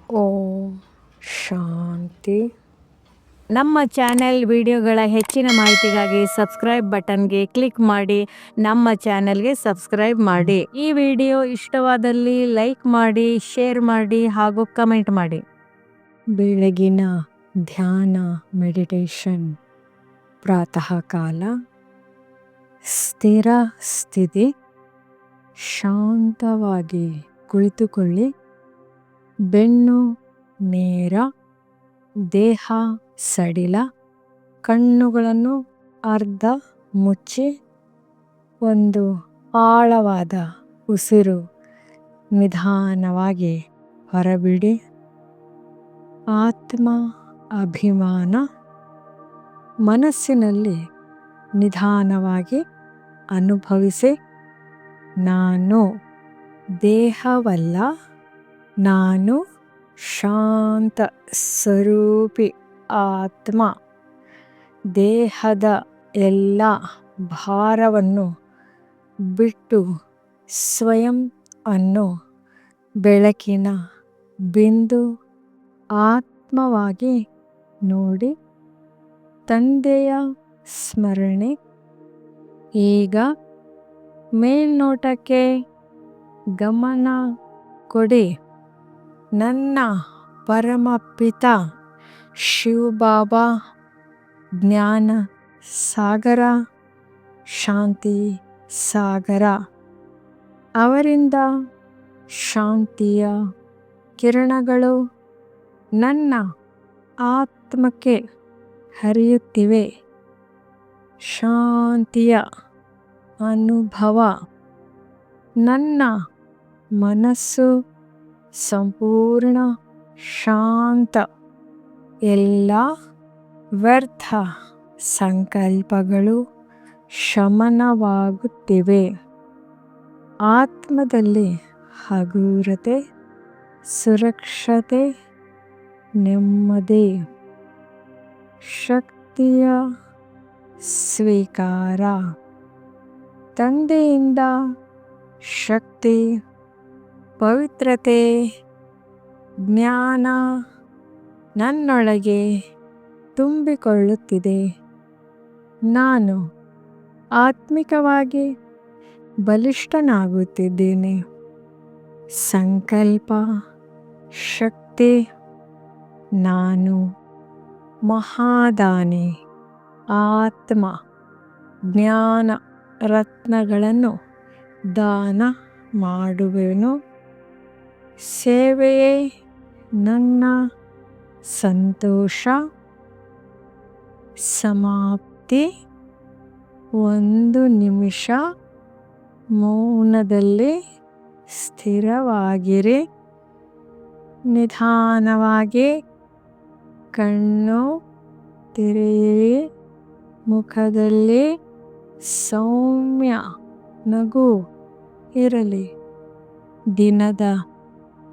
ಓಂ ಶಾಂತಿ. ನಮ್ಮ ಚಾನೆಲ್ ವಿಡಿಯೋಗಳ ಹೆಚ್ಚಿನ ಮಾಹಿತಿಗಾಗಿ ಸಬ್ಸ್ಕ್ರೈಬ್ ಬಟನ್ಗೆ ಕ್ಲಿಕ್ ಮಾಡಿ ನಮ್ಮ ಚಾನೆಲ್ಗೆ ಸಬ್ಸ್ಕ್ರೈಬ್ ಮಾಡಿ. ಈ ವಿಡಿಯೋ ಇಷ್ಟವಾದಲ್ಲಿ ಲೈಕ್ ಮಾಡಿ, ಶೇರ್ ಮಾಡಿ ಹಾಗೂ ಕಮೆಂಟ್ ಮಾಡಿ. ಬೆಳಗಿನ ಧ್ಯಾನ ಮೆಡಿಟೇಷನ್. ಪ್ರಾತಃ ಕಾಲ. ಸ್ಥಿರ ಸ್ಥಿತಿ. ಶಾಂತವಾಗಿ ಕುಳಿತುಕೊಳ್ಳಿ. ಬೆನ್ನು ನೇರ, ದೇಹ ಸಡಿಲ, ಕಣ್ಣುಗಳನ್ನು ಅರ್ಧ ಮುಚ್ಚಿ ಒಂದು ಆಳವಾದ ಉಸಿರು ನಿಧಾನವಾಗಿ ಹೊರಬಿಡಿ. ಆತ್ಮ ಅಭಿಮಾನ ಮನಸ್ಸಿನಲ್ಲಿ ನಿಧಾನವಾಗಿ ಅನುಭವಿಸಿ. ನಾನು ದೇಹವಲ್ಲ, ನಾನು ಶಾಂತ ಸ್ವರೂಪಿ ಆತ್ಮ. ದೇಹದ ಎಲ್ಲ ಭಾರವನ್ನು ಬಿಟ್ಟು ಸ್ವಯಂ ಅನ್ನು ಬೆಳಕಿನ ಬಿಂದು ಆತ್ಮವಾಗಿ ನೋಡಿ. ತಂದೆಯ ಸ್ಮರಣೆ. ಈಗ ಮೇಲ್ನೋಟಕ್ಕೆ ಗಮನ ಕೊಡಿ. ನನ್ನ ಪರಮಪಿತ ಶಿವಬಾಬಾ ಜ್ಞಾನ ಸಾಗರ, ಶಾಂತಿ ಸಾಗರ. ಅವರಿಂದ ಶಾಂತಿಯ ಕಿರಣಗಳು ನನ್ನ ಆತ್ಮಕ್ಕೆ ಹರಿಯುತ್ತಿವೆ. ಶಾಂತಿಯ ಅನುಭವ. ನನ್ನ ಮನಸ್ಸು ಸಂಪೂರ್ಣ ಶಾಂತ. ಎಲ್ಲ ವ್ಯರ್ಥ ಸಂಕಲ್ಪಗಳು ಶಮನವಾಗುತ್ತಿವೆ. ಆತ್ಮದಲ್ಲಿ ಹಗುರತೆ, ಸುರಕ್ಷತೆ, ನೆಮ್ಮದಿ. ಶಕ್ತಿಯ ಸ್ವೀಕಾರ. ತಂದೆಯಿಂದ ಶಕ್ತಿ, ಪವಿತ್ರತೆ, ಜ್ಞಾನ ನನ್ನೊಳಗೆ ತುಂಬಿಕೊಳ್ಳುತ್ತಿದೆ. ನಾನು ಆತ್ಮಿಕವಾಗಿ ಬಲಿಷ್ಠನಾಗುತ್ತಿದ್ದೇನೆ. ಸಂಕಲ್ಪ ಶಕ್ತಿ. ನಾನು ಮಹಾದಾನಿ ಆತ್ಮ. ಜ್ಞಾನ ರತ್ನಗಳನ್ನು ದಾನ ಮಾಡುವೆನು. ಸೇವೆಯೇ ನನ್ನ ಸಂತೋಷ. ಸಮಾಪ್ತಿ. ಒಂದು ನಿಮಿಷ ಮೌನದಲ್ಲಿ ಸ್ಥಿರವಾಗಿರಿ. ನಿಧಾನವಾಗಿ ಕಣ್ಣು ತೆರೆಯಿರಿ. ಮುಖದಲ್ಲಿ ಸೌಮ್ಯ ನಗು ಇರಲಿ. ದಿನದ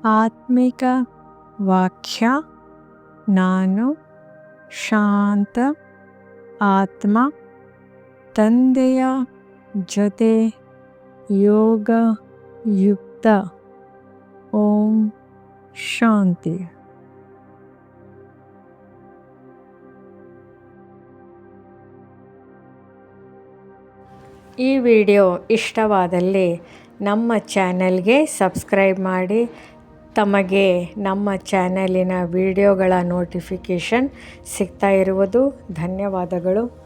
ಆತ್ಮಿಕ ವಾಕ್ಯ. ನಾನು ಶಾಂತ ಆತ್ಮ. ತಂದೆಯ ಜೊತೆ ಯೋಗ ಯುಕ್ತ. ಓಂ ಶಾಂತಿ. ಈ ವಿಡಿಯೋ ಇಷ್ಟವಾದಲ್ಲಿ ನಮ್ಮ ಚಾನೆಲ್ಗೆ ಸಬ್ಸ್ಕ್ರೈಬ್ ಮಾಡಿ. ತಮಗೆ ನಮ್ಮ ಚಾನೆಲಿನ ವಿಡಿಯೋಗಳ ನೋಟಿಫಿಕೇಷನ್ ಸಿಗ್ತಾ ಇರುವುದು ಧನ್ಯವಾದಗಳು.